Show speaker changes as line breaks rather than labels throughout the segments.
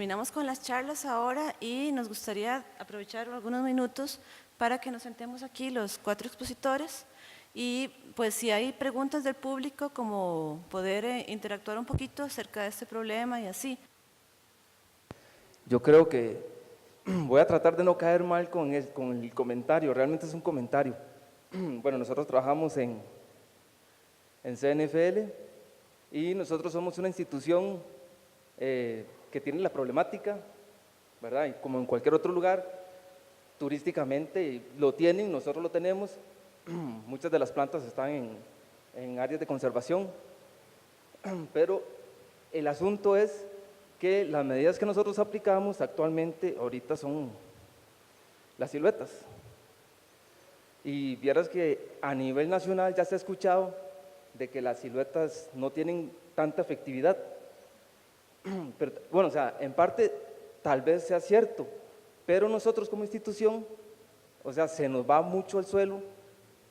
terminamos con las charlas ahora y nos gustaría aprovechar algunos minutos para que nos sentemos aquí los 4 expositores y pues si hay preguntas del público, como poder interactuar un poquito acerca de este problema y así.
Yo creo que voy a tratar de no caer mal con el comentario, realmente es un comentario. Bueno, nosotros trabajamos en CNFL y nosotros somos una institución que tiene la problemática, ¿verdad? Y como en cualquier otro lugar, turísticamente lo tienen, nosotros lo tenemos, muchas de las plantas están en áreas de conservación, pero el asunto es que las medidas que nosotros aplicamos actualmente ahorita son las siluetas. Y vieras que a nivel nacional ya se ha escuchado de que las siluetas no tienen tanta efectividad. Pero, bueno, o sea, en parte tal vez sea cierto, pero nosotros como institución, o sea, se nos va mucho al suelo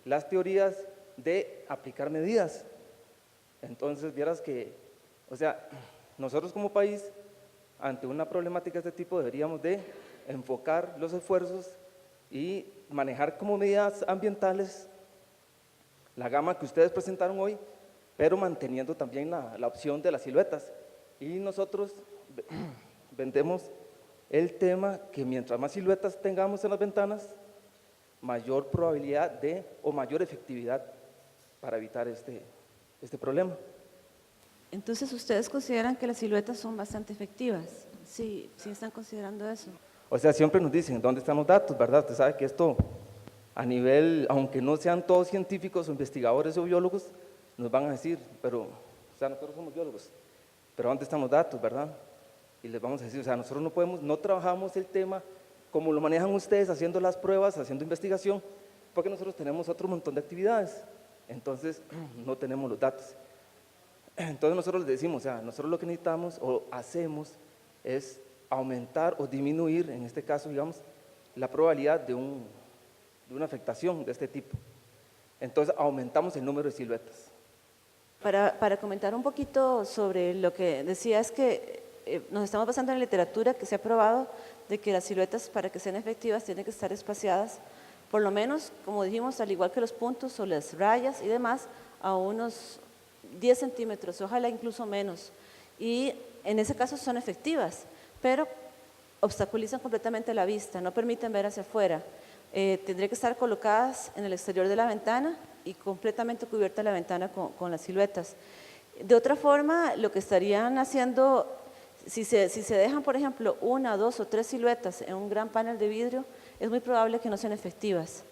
las teorías de aplicar medidas. Entonces, vieras que, o sea, nosotros como país, ante una problemática de este tipo, deberíamos de enfocar los esfuerzos y manejar como medidas ambientales la gama que ustedes presentaron hoy, pero manteniendo también la opción de las siluetas. Y nosotros vendemos el tema que mientras más siluetas tengamos en las ventanas, mayor probabilidad o mayor efectividad para evitar este problema.
Entonces, ¿ustedes consideran que las siluetas son bastante efectivas? Sí, sí están considerando eso.
O sea, siempre nos dicen, ¿dónde están los datos, verdad? Usted sabe que esto, a nivel, aunque no sean todos científicos o investigadores o biólogos, nos van a decir, pero, o sea, nosotros somos biólogos, pero ¿dónde están los datos, verdad? Y les vamos a decir, o sea, nosotros no trabajamos el tema como lo manejan ustedes, haciendo las pruebas, haciendo investigación, porque nosotros tenemos otro montón de actividades, entonces no tenemos los datos. Entonces nosotros les decimos, o sea, nosotros lo que necesitamos o hacemos es aumentar o disminuir, en este caso, digamos, la probabilidad de una afectación de este tipo. Entonces aumentamos el número de siluetas.
Para comentar un poquito sobre lo que decía, es que nos estamos basando en la literatura que se ha probado de que las siluetas, para que sean efectivas, tienen que estar espaciadas, por lo menos, como dijimos, al igual que los puntos o las rayas y demás, a unos 10 centímetros, ojalá incluso menos. Y en ese caso son efectivas, pero obstaculizan completamente la vista, no permiten ver hacia afuera. Tendría que estar colocadas en el exterior de la ventana y completamente cubierta la ventana con las siluetas. De otra forma, lo que estarían haciendo, si se dejan, por ejemplo, 1, 2 o 3 siluetas en un gran panel de vidrio, es muy probable que no sean efectivas.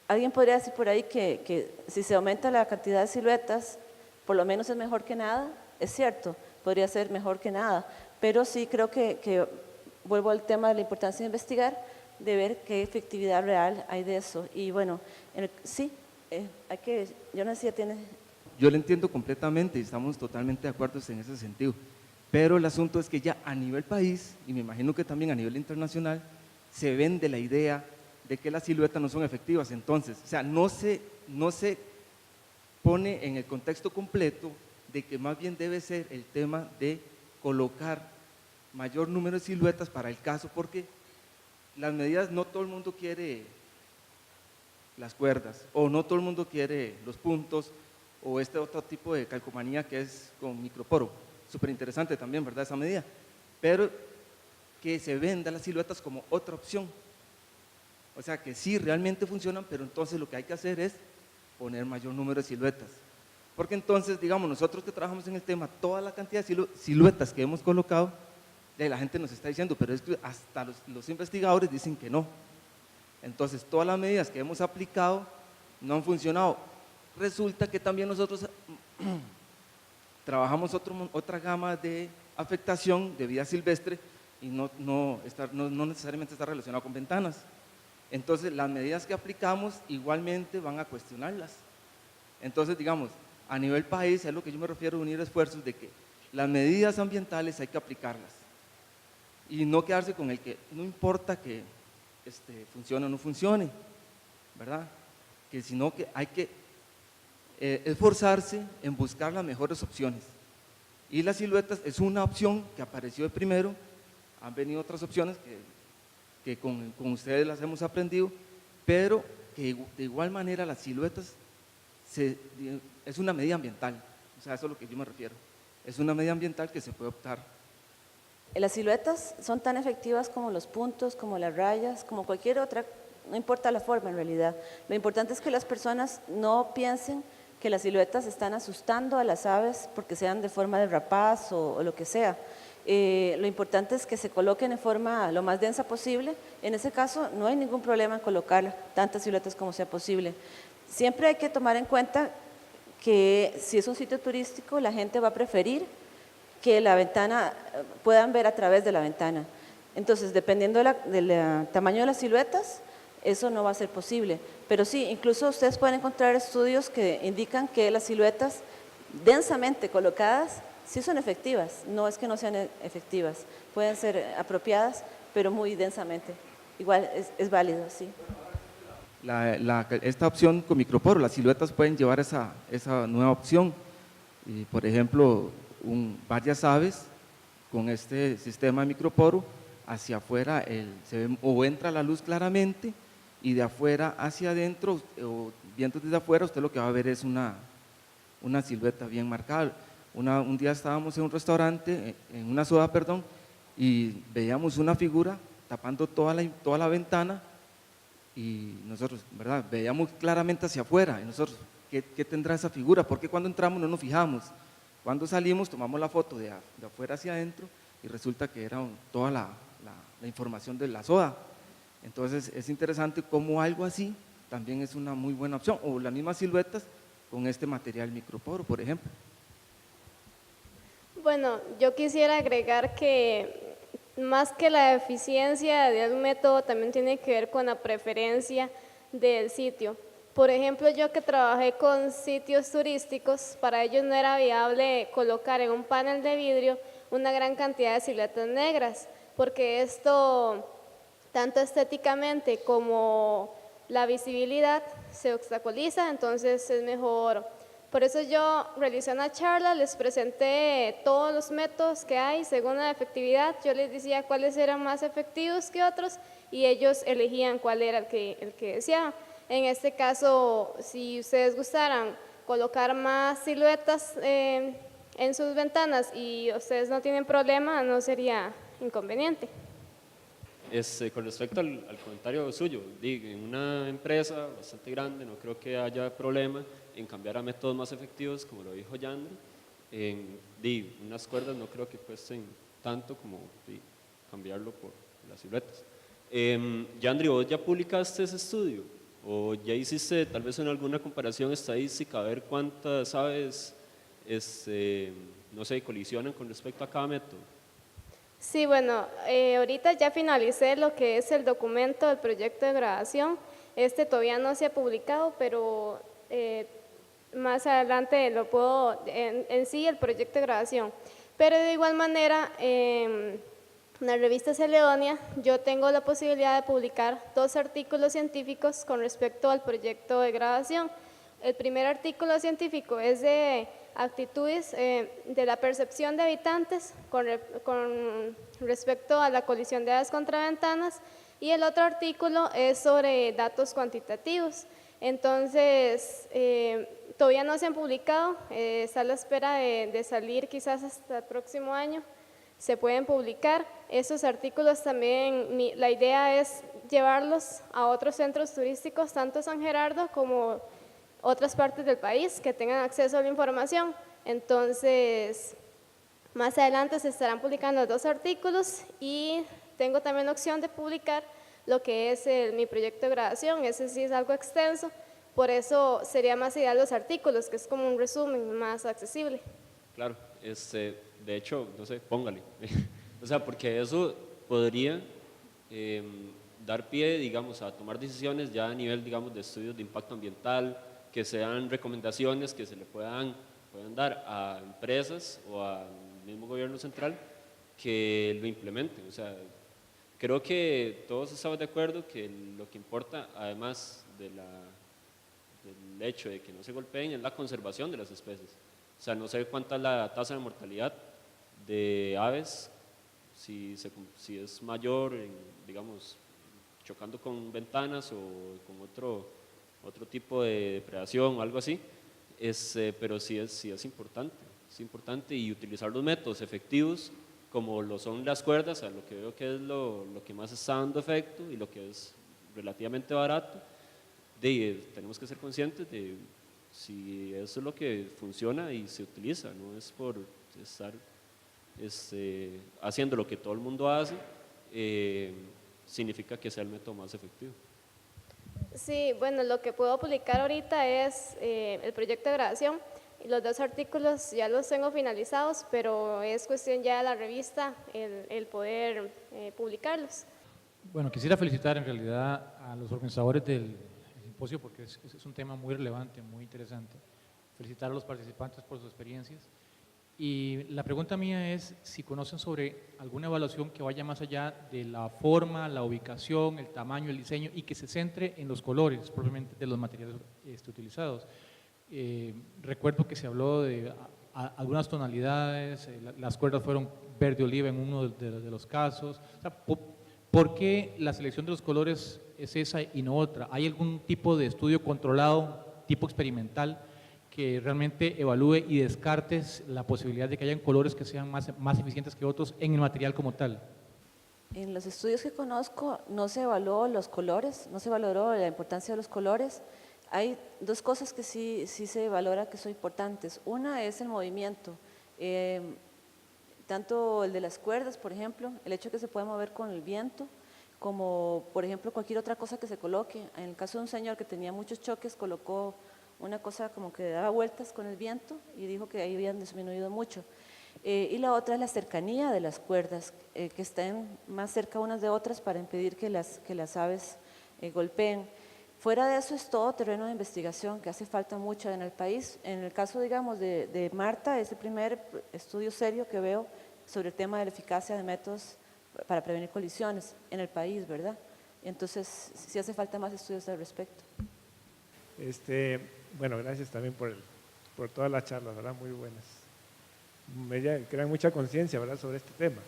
Alguien podría decir por ahí que si se aumenta la cantidad de siluetas, por lo menos es mejor que nada. Es cierto, podría ser mejor que nada, pero sí creo que vuelvo al tema de la importancia de investigar, de ver qué efectividad real hay de eso. Y bueno, sí, yo no sé si tiene…
Yo lo entiendo completamente y estamos totalmente de acuerdo en ese sentido, pero el asunto es que ya a nivel país, y me imagino que también a nivel internacional, se vende la idea de que las siluetas no son efectivas. Entonces, o sea, no se pone en el contexto completo de que más bien debe ser el tema de colocar mayor número de siluetas para el caso, porque las medidas, no todo el mundo quiere las cuerdas, o no todo el mundo quiere los puntos, o este otro tipo de calcomanía que es con microporo, súper interesante también, ¿verdad? Esa medida, pero que se vendan las siluetas como otra opción, o sea que sí realmente funcionan, pero entonces lo que hay que hacer es poner mayor número de siluetas, porque entonces, digamos, nosotros que trabajamos en el tema, toda la cantidad de siluetas que hemos colocado, la gente nos está diciendo, pero es que hasta los investigadores dicen que no. Entonces, todas las medidas que hemos aplicado no han funcionado. Resulta que también nosotros trabajamos otra gama de afectación de vida silvestre y no necesariamente está relacionado con ventanas. Entonces, las medidas que aplicamos igualmente van a cuestionarlas. Entonces, digamos, a nivel país, es lo que yo me refiero a unir esfuerzos de que las medidas ambientales hay que aplicarlas y no quedarse con el que no importa que funcione o no funcione, ¿verdad? Sino que hay que esforzarse en buscar las mejores opciones. Y las siluetas es una opción que apareció de primero, han venido otras opciones que con ustedes las hemos aprendido, pero que de igual manera las siluetas es una medida ambiental, o sea, eso es a lo que yo me refiero, es una medida ambiental que se puede optar.
Las siluetas son tan efectivas como los puntos, como las rayas, como cualquier otra, no importa la forma en realidad. Lo importante es que las personas no piensen que las siluetas están asustando a las aves porque sean de forma de rapaz o lo que sea. Lo importante es que se coloquen en forma lo más densa posible. En ese caso no hay ningún problema en colocar tantas siluetas como sea posible. Siempre hay que tomar en cuenta que si es un sitio turístico, la gente va a preferir que la ventana, puedan ver a través de la ventana. Entonces, dependiendo del tamaño de las siluetas, eso no va a ser posible. Pero sí, incluso ustedes pueden encontrar estudios que indican que las siluetas densamente colocadas sí son efectivas. No es que no sean efectivas, pueden ser apropiadas, pero muy densamente. Igual es válido, sí.
Esta opción con microporo, las siluetas pueden llevar esa nueva opción. Y, por ejemplo, varias aves con este sistema de microporo, hacia afuera o entra la luz claramente y de afuera hacia adentro, o viendo desde afuera, usted lo que va a ver es una silueta bien marcada. Un día estábamos en un restaurante, en una soda, perdón, y veíamos una figura tapando toda la ventana y nosotros, ¿verdad? Veíamos claramente hacia afuera y nosotros, ¿qué tendrá esa figura? Porque cuando entramos no nos fijamos. Cuando salimos tomamos la foto de afuera hacia adentro y resulta que era toda la información de la soda. Entonces es interesante cómo algo así también es una muy buena opción, o las mismas siluetas con este material microporo, por ejemplo.
Bueno, yo quisiera agregar que más que la eficiencia de un método también tiene que ver con la preferencia del sitio. Por ejemplo, yo que trabajé con sitios turísticos, para ellos no era viable colocar en un panel de vidrio una gran cantidad de siluetas negras, porque esto, tanto estéticamente como la visibilidad, se obstaculiza, entonces es mejor. Por eso yo realicé una charla, les presenté todos los métodos que hay según la efectividad, yo les decía cuáles eran más efectivos que otros y ellos elegían cuál era el que deseaban. En este caso, si ustedes gustaran colocar más siluetas en sus ventanas y ustedes no tienen problema, no sería inconveniente.
Con respecto al comentario suyo, en una empresa bastante grande no creo que haya problema en cambiar a métodos más efectivos, como lo dijo Yandri. Unas cuerdas no creo que cuesten tanto como cambiarlo por las siluetas. Yandri, ¿vos ya publicaste ese estudio? ¿O ya hiciste tal vez en alguna comparación estadística a ver cuántas aves no sé, colisionan con respecto a cada método?
Sí, bueno, ahorita ya finalicé lo que es el documento del proyecto de grabación. Este todavía no se ha publicado, pero más adelante lo puedo, en sí el proyecto de grabación. Pero de igual manera, en la revista Celedonia yo tengo la posibilidad de publicar 2 artículos científicos con respecto al proyecto de grabación. El primer artículo científico es de actitudes de la percepción de habitantes con respecto a la colisión de aves contra ventanas, y el otro artículo es sobre datos cuantitativos. Entonces, todavía no se han publicado, está a la espera de salir quizás hasta el próximo año, se pueden publicar. Esos artículos también, la idea es llevarlos a otros centros turísticos, tanto San Gerardo como otras partes del país que tengan acceso a la información. Entonces, más adelante se estarán publicando 2 artículos y tengo también la opción de publicar lo que es mi proyecto de grabación. Ese sí es algo extenso, por eso sería más ideal los artículos, que es como un resumen más accesible.
Claro, de hecho, no sé, póngale. O sea, porque eso podría dar pie, digamos, a tomar decisiones ya a nivel, digamos, de estudios de impacto ambiental, que sean recomendaciones que se le puedan dar a empresas o al mismo gobierno central que lo implementen. O sea, creo que todos estamos de acuerdo que lo que importa, además del hecho de que no se golpeen, es la conservación de las especies. O sea, no sé cuánta es la tasa de mortalidad de aves, si es mayor, digamos, chocando con ventanas o con otro tipo de depredación o algo así, pero sí es importante y utilizar los métodos efectivos como lo son las cuerdas, a lo que veo que es lo que más está dando efecto y lo que es relativamente barato. Tenemos que ser conscientes de si eso es lo que funciona y se utiliza, no es por estar haciendo lo que todo el mundo hace, significa que sea el método más efectivo.
Sí, bueno, lo que puedo publicar ahorita es el proyecto de grabación. Los 2 artículos ya los tengo finalizados, pero es cuestión ya de la revista el poder publicarlos.
Bueno, quisiera felicitar en realidad a los organizadores del simposio porque es un tema muy relevante, muy interesante. Felicitar a los participantes por sus experiencias. Y la pregunta mía es si conocen sobre alguna evaluación que vaya más allá de la forma, la ubicación, el tamaño, el diseño y que se centre en los colores propiamente de los materiales utilizados. Recuerdo que se habló de algunas tonalidades, las cuerdas fueron verde oliva en uno de los casos. O sea, ¿por qué la selección de los colores es esa y no otra? ¿Hay algún tipo de estudio controlado, tipo experimental, que realmente evalúe y descartes la posibilidad de que hayan colores que sean más eficientes que otros en el material como tal?
En los estudios que conozco no se evaluó los colores, no se valoró la importancia de los colores. Hay 2 cosas que sí se valora que son importantes. Una es el movimiento, tanto el de las cuerdas, por ejemplo, el hecho de que se puede mover con el viento, como por ejemplo cualquier otra cosa que se coloque. En el caso de un señor que tenía muchos choques, colocó una cosa como que daba vueltas con el viento y dijo que ahí habían disminuido mucho. Y la otra es la cercanía de las cuerdas, que estén más cerca unas de otras para impedir que las aves golpeen. Fuera de eso es todo terreno de investigación que hace falta mucho en el país. En el caso, digamos, de Marta, es el primer estudio serio que veo sobre el tema de la eficacia de métodos para prevenir colisiones en el país, ¿verdad? Entonces, sí hace falta más estudios al respecto.
Bueno, gracias también por todas las charlas, ¿verdad? Muy buenas. Me crean mucha conciencia, ¿verdad?, sobre este tema,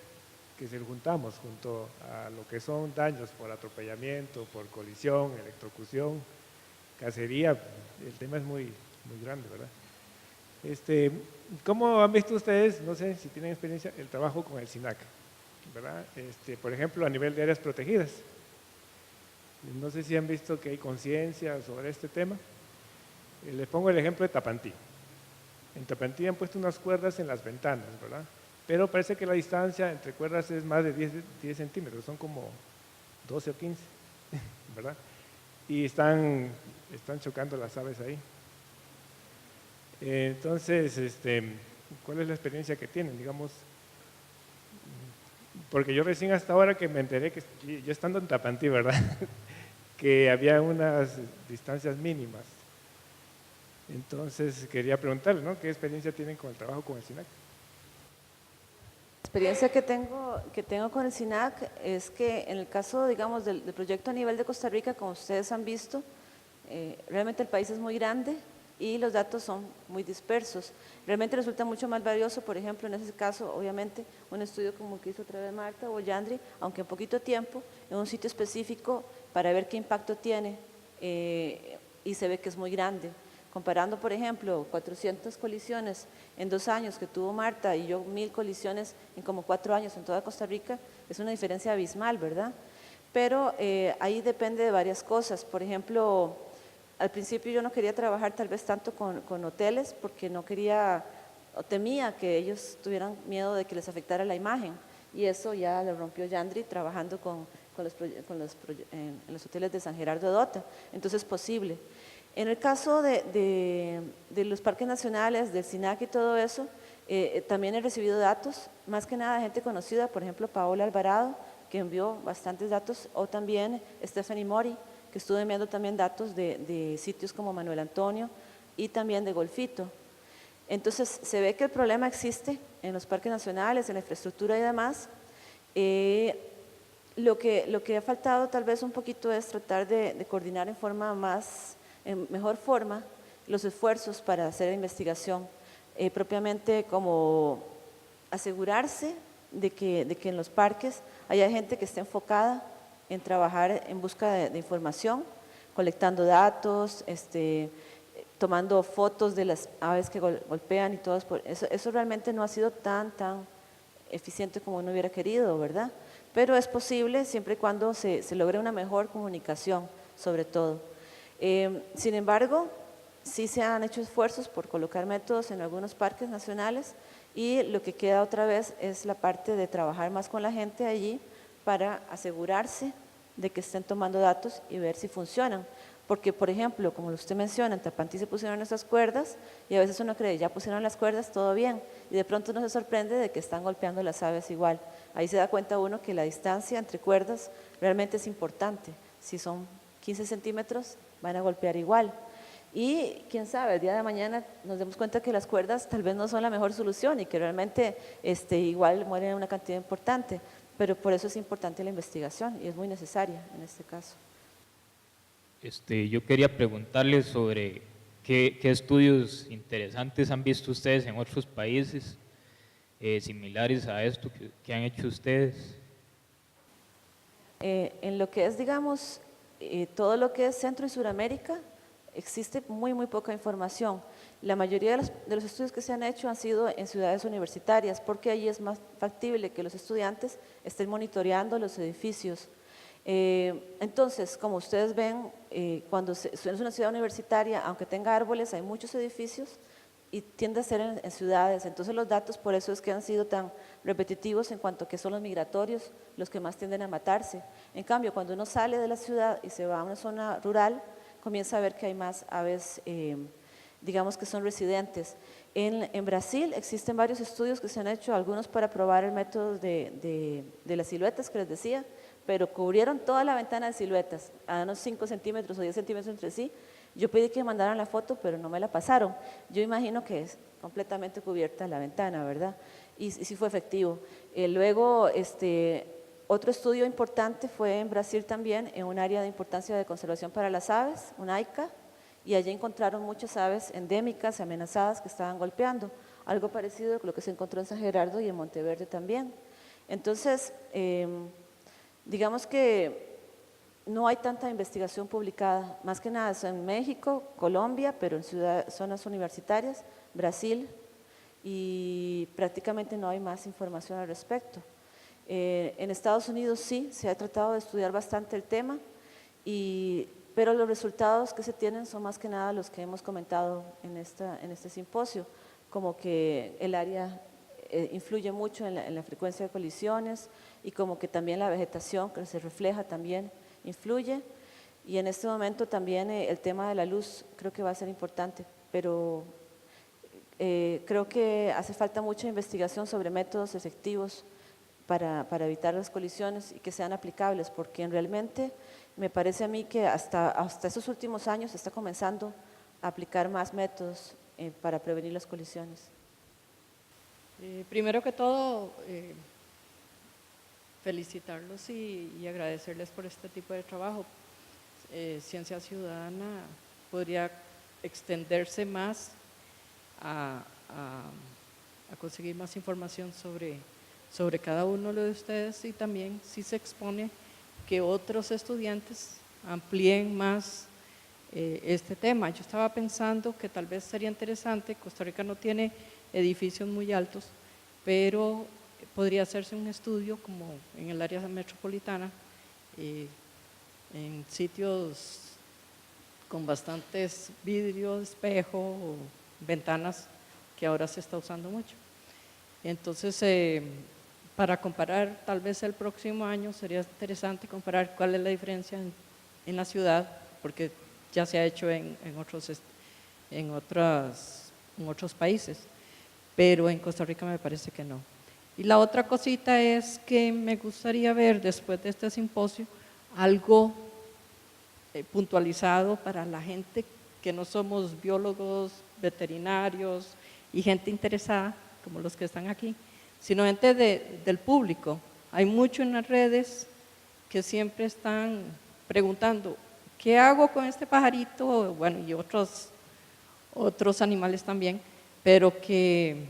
que si lo juntamos junto a lo que son daños por atropellamiento, por colisión, electrocución, cacería, el tema es muy grande, ¿verdad? ¿Cómo han visto ustedes, no sé si tienen experiencia, el trabajo con el SINAC, ¿verdad? Por ejemplo, a nivel de áreas protegidas. No sé si han visto que hay conciencia sobre este tema. Les pongo el ejemplo de Tapantí. En Tapantí han puesto unas cuerdas en las ventanas, ¿verdad? Pero parece que la distancia entre cuerdas es más de 10 centímetros, son como 12 o 15, ¿verdad? Y están chocando las aves ahí. Entonces, ¿cuál es la experiencia que tienen? Digamos, porque yo recién hasta ahora que me enteré, que yo estando en Tapantí, ¿verdad?, que había unas distancias mínimas. Entonces quería preguntarle, ¿no?, ¿qué experiencia tienen con el trabajo con el SINAC?
La experiencia que tengo con el SINAC es que en el caso, digamos, del proyecto a nivel de Costa Rica, como ustedes han visto, realmente el país es muy grande y los datos son muy dispersos. Realmente resulta mucho más valioso, por ejemplo, en ese caso, obviamente, un estudio como el que hizo otra vez Marta o Yandri, aunque en poquito tiempo, en un sitio específico para ver qué impacto tiene y se ve que es muy grande. Comparando, por ejemplo, 400 colisiones en 2 años que tuvo Marta y yo 1000 colisiones en como 4 años en toda Costa Rica, es una diferencia abismal, ¿verdad? Pero ahí depende de varias cosas. Por ejemplo, al principio yo no quería trabajar tal vez tanto con hoteles porque no quería o temía que ellos tuvieran miedo de que les afectara la imagen, y eso ya lo rompió Yandri trabajando en los hoteles de San Gerardo de Dota. Entonces es posible. En el caso de los parques nacionales, del SINAC y todo eso, también he recibido datos, más que nada de gente conocida, por ejemplo Paola Alvarado, que envió bastantes datos, o también Stephanie Mori, que estuvo enviando también datos de sitios como Manuel Antonio y también de Golfito. Entonces se ve que el problema existe en los parques nacionales, en la infraestructura y demás. Lo que ha faltado tal vez un poquito es tratar de coordinar en mejor forma los esfuerzos para hacer investigación, propiamente como asegurarse de que en los parques haya gente que esté enfocada en trabajar en busca de información, colectando datos, tomando fotos de las aves que golpean y todo eso. Eso realmente no ha sido tan eficiente como uno hubiera querido, ¿verdad? Pero es posible siempre y cuando se logre una mejor comunicación, sobre todo. Sin embargo, sí se han hecho esfuerzos por colocar métodos en algunos parques nacionales y lo que queda otra vez es la parte de trabajar más con la gente allí para asegurarse de que estén tomando datos y ver si funcionan. Porque, por ejemplo, como usted menciona, en Tapantí se pusieron esas cuerdas y a veces uno cree, ya pusieron las cuerdas, todo bien, y de pronto uno se sorprende de que están golpeando las aves igual. Ahí se da cuenta uno que la distancia entre cuerdas realmente es importante. Si son 15 centímetros, van a golpear igual. Y quién sabe, el día de mañana nos demos cuenta que las cuerdas tal vez no son la mejor solución y que realmente igual mueren una cantidad importante, pero por eso es importante la investigación y es muy necesaria en este caso.
Yo quería preguntarles sobre qué estudios interesantes han visto ustedes en otros países similares a esto que han hecho ustedes.
En lo que es, digamos, todo lo que es Centro y Suramérica, existe muy poca información. La mayoría de los estudios que se han hecho han sido en ciudades universitarias, porque allí es más factible que los estudiantes estén monitoreando los edificios. Entonces, como ustedes ven, cuando es una ciudad universitaria, aunque tenga árboles, hay muchos edificios y tiende a ser en ciudades. Entonces los datos por eso es que han sido tan repetitivos en cuanto a que son los migratorios los que más tienden a matarse. En cambio, cuando uno sale de la ciudad y se va a una zona rural, comienza a ver que hay más aves, digamos que son residentes. En Brasil existen varios estudios que se han hecho, algunos para probar el método de las siluetas que les decía, pero cubrieron toda la ventana de siluetas, a unos 5 centímetros o 10 centímetros entre sí. Yo pedí que me mandaran la foto, pero no me la pasaron. Yo imagino que es completamente cubierta la ventana, ¿verdad? Y sí fue efectivo. Luego, otro estudio importante fue en Brasil también, en un área de importancia de conservación para las aves, un AICA, y allí encontraron muchas aves endémicas, amenazadas, que estaban golpeando. Algo parecido a lo que se encontró en San Gerardo y en Monteverde también. Entonces, digamos que no hay tanta investigación publicada, más que nada es en México, Colombia, pero en zonas universitarias, Brasil, y prácticamente no hay más información al respecto. En Estados Unidos sí, se ha tratado de estudiar bastante el tema, pero los resultados que se tienen son más que nada los que hemos comentado en este simposio, como que el área influye mucho en la frecuencia de colisiones y como que también la vegetación que se refleja también influye, y en este momento también el tema de la luz creo que va a ser importante, pero creo que hace falta mucha investigación sobre métodos efectivos para evitar las colisiones y que sean aplicables, porque realmente me parece a mí que hasta estos últimos años se está comenzando a aplicar más métodos para prevenir las colisiones.
Primero que todo, felicitarlos y agradecerles por este tipo de trabajo. Ciencia Ciudadana podría extenderse más a conseguir más información sobre cada uno de ustedes, y también si se expone que otros estudiantes amplíen más este tema. Yo estaba pensando que tal vez sería interesante, Costa Rica no tiene edificios muy altos, pero podría hacerse un estudio como en el área metropolitana, en sitios con bastantes vidrios, espejos, ventanas, que ahora se está usando mucho. Entonces, para comparar, tal vez el próximo año sería interesante comparar cuál es la diferencia en la ciudad, porque ya se ha hecho en otros países, pero en Costa Rica me parece que no. Y la otra cosita es que me gustaría ver después de este simposio algo puntualizado para la gente que no somos biólogos, veterinarios y gente interesada, como los que están aquí, sino gente del público. Hay mucho en las redes que siempre están preguntando, ¿qué hago con este pajarito? Bueno, y otros animales también, pero que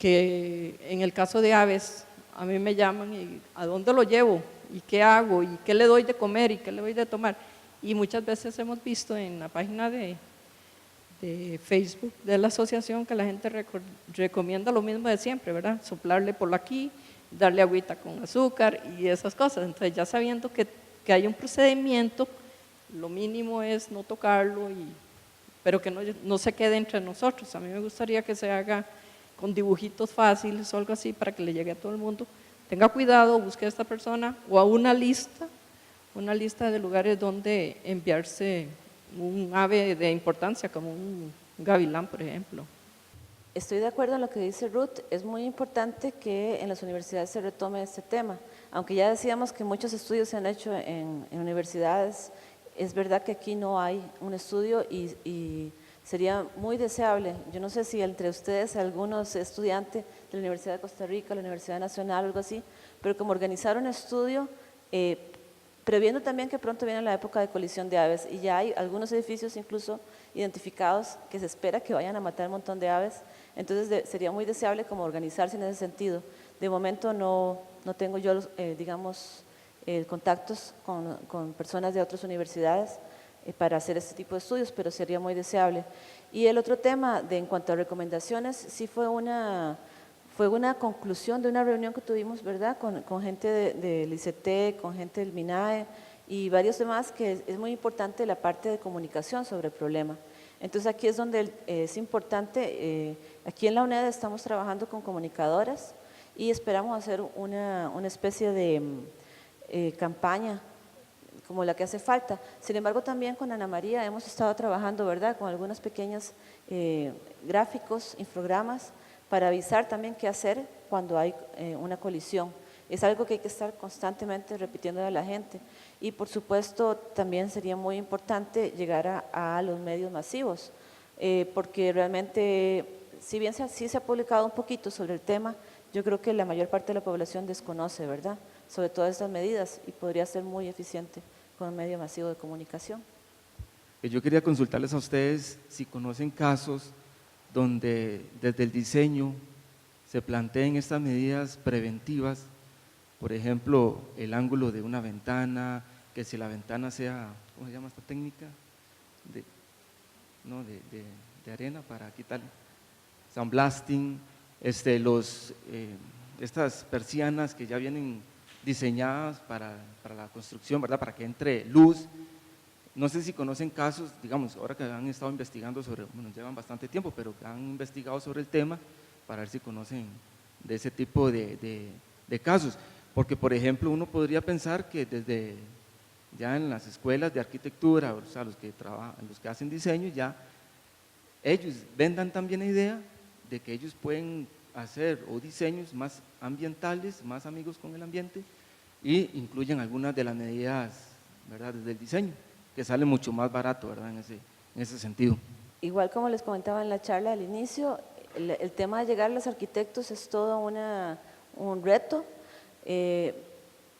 que en el caso de aves, a mí me llaman y ¿a dónde lo llevo? ¿Y qué hago? ¿Y qué le doy de comer? ¿Y qué le doy de tomar? Y muchas veces hemos visto en la página de Facebook de la asociación que la gente recomienda lo mismo de siempre, ¿verdad? Soplarle por aquí, darle agüita con azúcar y esas cosas. Entonces ya sabiendo que hay un procedimiento, lo mínimo es no tocarlo, pero que no se quede entre nosotros. A mí me gustaría que se haga con dibujitos fáciles o algo así para que le llegue a todo el mundo. Tenga cuidado, busque a esta persona o a una lista de lugares donde enviarse un ave de importancia, como un gavilán, por ejemplo.
Estoy de acuerdo en lo que dice Ruth. Es muy importante que en las universidades se retome este tema. Aunque ya decíamos que muchos estudios se han hecho en universidades, es verdad que aquí no hay un estudio y sería muy deseable. Yo no sé si entre ustedes algunos estudiantes de la Universidad de Costa Rica, la Universidad Nacional o algo así, pero como organizar un estudio, previendo también que pronto viene la época de colisión de aves y ya hay algunos edificios incluso identificados que se espera que vayan a matar un montón de aves. Entonces sería muy deseable como organizarse en ese sentido. De momento no tengo yo, digamos, contactos con personas de otras universidades para hacer este tipo de estudios, pero sería muy deseable. Y el otro tema, en cuanto a recomendaciones, sí fue una conclusión de una reunión que tuvimos, ¿verdad?, con gente del ICT, con gente del MINAE y varios demás, que es muy importante la parte de comunicación sobre el problema. Entonces aquí es donde es importante, aquí en la UNED estamos trabajando con comunicadoras y esperamos hacer una especie de campaña como la que hace falta. Sin embargo, también con Ana María hemos estado trabajando, ¿verdad?, con algunas pequeñas gráficos, infogramas, para avisar también qué hacer cuando hay una colisión. Es algo que hay que estar constantemente repitiendo a la gente. Y por supuesto también sería muy importante llegar a los medios masivos, porque realmente, si bien sí se ha publicado un poquito sobre el tema, yo creo que la mayor parte de la población desconoce, ¿verdad?, sobre todas estas medidas y podría ser muy eficiente con un medio masivo de comunicación.
Yo quería consultarles a ustedes si conocen casos donde desde el diseño se planteen estas medidas preventivas, por ejemplo, el ángulo de una ventana, que si la ventana sea, ¿cómo se llama esta técnica? De arena para quitarle, sandblasting, estas persianas que ya vienen diseñadas para la construcción, ¿verdad?, para que entre luz. No sé si conocen casos, digamos, ahora que han estado investigando llevan bastante tiempo, pero que han investigado sobre el tema para ver si conocen de ese tipo de casos. Porque, por ejemplo, uno podría pensar que desde ya en las escuelas de arquitectura, o sea, los que hacen diseño, ya ellos vendan también la idea de que ellos pueden hacer diseños más ambientales, más amigos con el ambiente, y incluyen algunas de las medidas, ¿verdad?, desde el diseño, que sale mucho más barato, ¿verdad?, en ese sentido.
Igual como les comentaba en la charla al inicio, el tema de llegar a los arquitectos es todo un reto.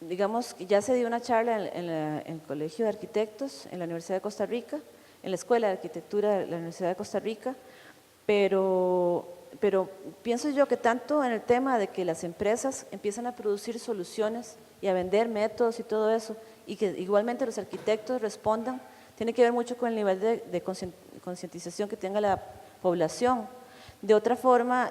Digamos, ya se dio una charla en el Colegio de Arquitectos en la Universidad de Costa Rica, en la Escuela de Arquitectura de la Universidad de Costa Rica, pero pienso yo que tanto en el tema de que las empresas empiezan a producir soluciones y a vender métodos y todo eso, y que igualmente los arquitectos respondan, tiene que ver mucho con el nivel de concientización que tenga la población. De otra forma,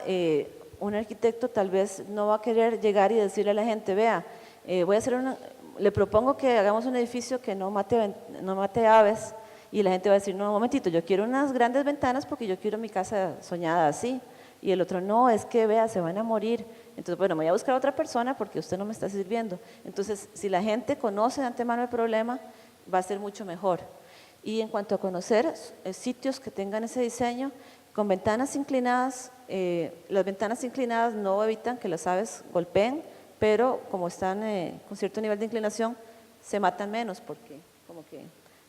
un arquitecto tal vez no va a querer llegar y decirle a la gente, vea, le propongo que hagamos un edificio que no mate aves, y la gente va a decir, no, un momentito, yo quiero unas grandes ventanas porque yo quiero mi casa soñada así, y el otro, no, es que vea, se van a morir. Entonces, bueno, me voy a buscar a otra persona porque usted no me está sirviendo. Entonces, si la gente conoce de antemano el problema, va a ser mucho mejor. Y en cuanto a conocer sitios que tengan ese diseño, con ventanas inclinadas, las ventanas inclinadas no evitan que las aves golpeen, pero como están con cierto nivel de inclinación, se matan menos porque como que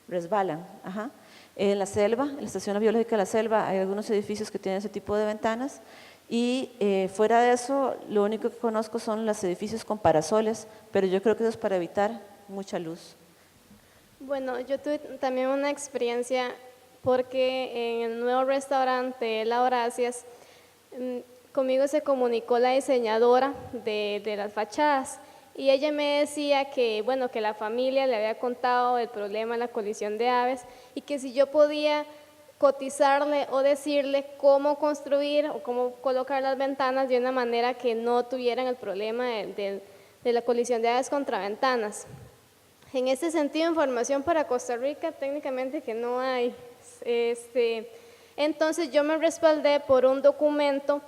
resbalan. Ajá. En la selva, en la Estación Biológica de la Selva, hay algunos edificios que tienen ese tipo de ventanas y fuera de eso, lo único que conozco son los edificios con parasoles, pero yo creo que eso es para evitar mucha luz.
Bueno, yo tuve también una experiencia porque en el nuevo restaurante La Horacias conmigo se comunicó la diseñadora de las fachadas y ella me decía que, bueno, que la familia le había contado el problema de la colisión de aves y que si yo podía cotizarle o decirle cómo construir o cómo colocar las ventanas de una manera que no tuvieran el problema de la colisión de aves contra ventanas. En este sentido, información para Costa Rica técnicamente que no hay. Entonces yo me respaldé por un documento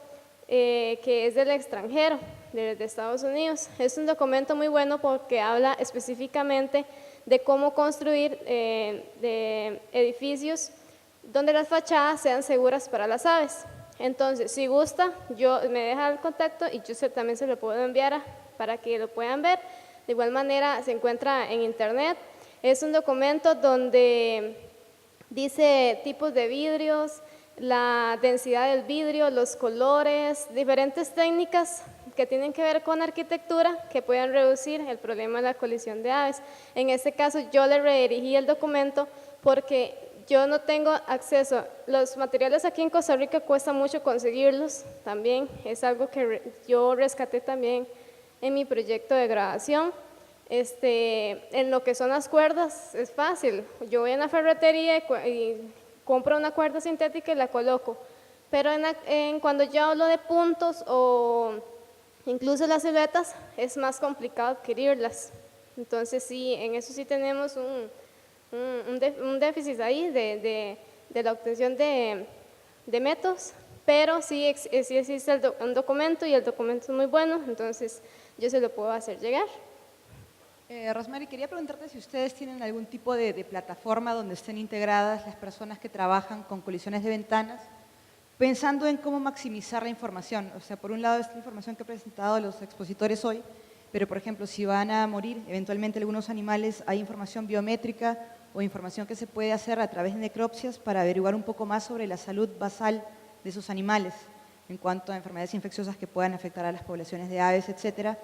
que es del extranjero, de Estados Unidos. Es un documento muy bueno porque habla específicamente de cómo construir de edificios donde las fachadas sean seguras para las aves. Entonces, si gusta, me deja el contacto y yo también se lo puedo enviar para que lo puedan ver. De igual manera, se encuentra en internet. Es un documento donde dice tipos de vidrios, la densidad del vidrio, los colores, diferentes técnicas que tienen que ver con arquitectura que puedan reducir el problema de la colisión de aves. En este caso, yo le redirigí el documento porque yo no tengo acceso. Los materiales aquí en Costa Rica cuesta mucho conseguirlos también. Es algo que yo rescaté también en mi proyecto de grabación. En lo que son las cuerdas es fácil. Yo voy a una ferretería y compro una cuerda sintética y la coloco. Pero cuando yo hablo de puntos o incluso las siluetas, es más complicado adquirirlas. Entonces sí, en eso sí tenemos un déficit ahí de la obtención de métodos, pero sí existe un documento y el documento es muy bueno, entonces yo se lo puedo hacer llegar.
Rosemary, quería preguntarte si ustedes tienen algún tipo de plataforma donde estén integradas las personas que trabajan con colisiones de ventanas, pensando en cómo maximizar la información. O sea, por un lado, esta información que he presentado a los expositores hoy, pero por ejemplo, si van a morir eventualmente algunos animales, hay información biométrica o información que se puede hacer a través de necropsias para averiguar un poco más sobre la salud basal de esos animales en cuanto a enfermedades infecciosas que puedan afectar a las poblaciones de aves, etcétera.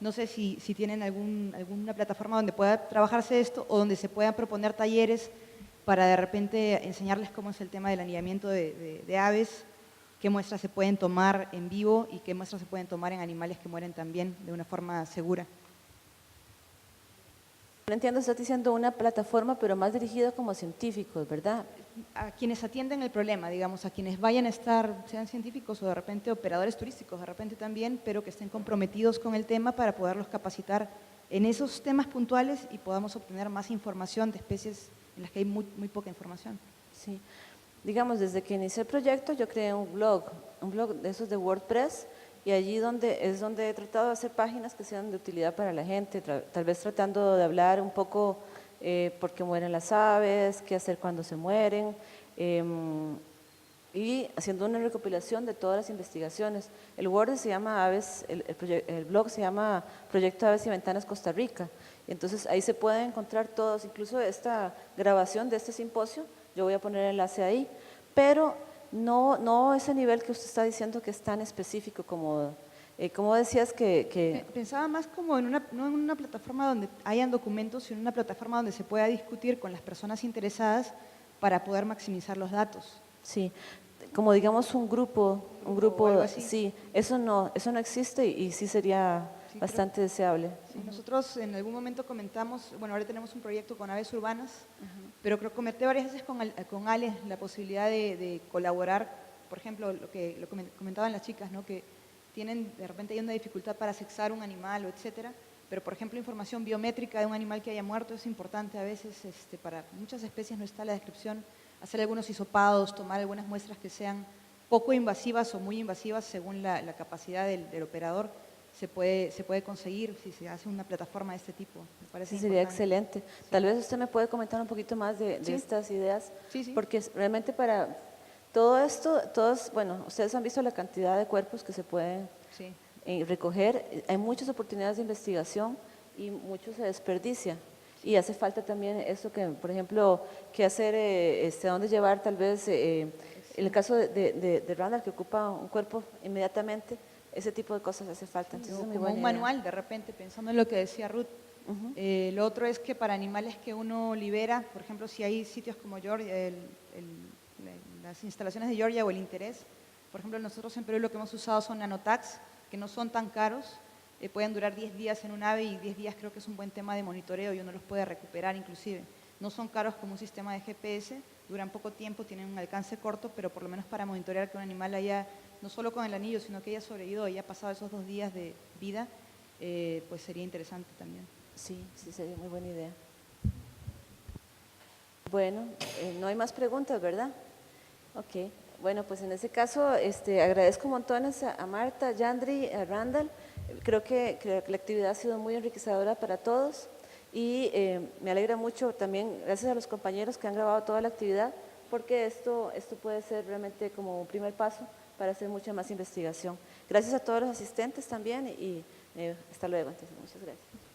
No sé si tienen alguna plataforma donde pueda trabajarse esto o donde se puedan proponer talleres para de repente enseñarles cómo es el tema del anidamiento de aves, qué muestras se pueden tomar en vivo y qué muestras se pueden tomar en animales que mueren también de una forma segura.
No entiendo, estás diciendo una plataforma, pero más dirigida como científicos, ¿verdad?
A quienes atienden el problema, digamos, a quienes vayan a estar, sean científicos o de repente operadores turísticos, de repente también, pero que estén comprometidos con el tema para poderlos capacitar en esos temas puntuales y podamos obtener más información de especies en las que hay muy poca información.
Sí, digamos, desde que inicié el proyecto yo creé un blog de esos de WordPress, y allí es donde he tratado de hacer páginas que sean de utilidad para la gente, tal vez tratando de hablar un poco por qué mueren las aves, qué hacer cuando se mueren, y haciendo una recopilación de todas las investigaciones. El Word se llama el blog se llama Proyecto Aves y Ventanas Costa Rica, entonces ahí se pueden encontrar todos, incluso esta grabación de este simposio, yo voy a poner el enlace ahí, pero no ese nivel que usted está diciendo que es tan específico como decías que…
Pensaba más como no en una plataforma donde hayan documentos, sino en una plataforma donde se pueda discutir con las personas interesadas para poder maximizar los datos.
Sí, como digamos un grupo
así.
sí, eso no existe y sí sería bastante deseable.
Sí, nosotros en algún momento comentamos, bueno, ahora tenemos un proyecto con aves urbanas, pero creo que comenté varias veces con Ale la posibilidad de colaborar, por ejemplo, lo que comentaban las chicas, ¿no? Que tienen, de repente hay una dificultad para sexar un animal, o etcétera, pero por ejemplo información biométrica de un animal que haya muerto es importante a veces, para muchas especies no está la descripción, hacer algunos hisopados, tomar algunas muestras que sean poco invasivas o muy invasivas según la capacidad del operador, se puede conseguir si se hace una plataforma de este tipo. Me parece
sería
importante.
excelente. Sí. Tal vez usted me puede comentar un poquito más de estas ideas, porque realmente para todo esto, bueno, ustedes han visto la cantidad de cuerpos que se pueden recoger, hay muchas oportunidades de investigación y mucho se desperdicia. Y hace falta también eso que, por ejemplo, qué hacer, dónde llevar tal vez, en el caso de Randall que ocupa un cuerpo inmediatamente, ese tipo de cosas hace falta. Entonces, es muy
como
buena
un manual, de repente, pensando en lo que decía Ruth. Lo otro es que para animales que uno libera, por ejemplo, si hay sitios como Georgia, las instalaciones de Georgia o el interés, Por ejemplo, nosotros en Perú lo que hemos usado son nanotags, que no son tan caros, pueden durar 10 días en un ave y 10 días creo que es un buen tema de monitoreo y uno los puede recuperar inclusive. No son caros como un sistema de GPS, duran poco tiempo, tienen un alcance corto, pero por lo menos para monitorear que un animal haya, no solo con el anillo, sino que haya sobrevivido y haya pasado esos 2 días de vida, pues sería interesante también.
Sí, sí, sería muy buena idea. Bueno, no hay más preguntas, ¿verdad? Ok, bueno, pues en ese caso agradezco montones a Marta, Yandri, a Randall. Creo que la actividad ha sido muy enriquecedora para todos y me alegra mucho también, gracias a los compañeros que han grabado toda la actividad, porque esto puede ser realmente como un primer paso para hacer mucha más investigación. Gracias a todos los asistentes también y hasta luego. Entonces, muchas gracias.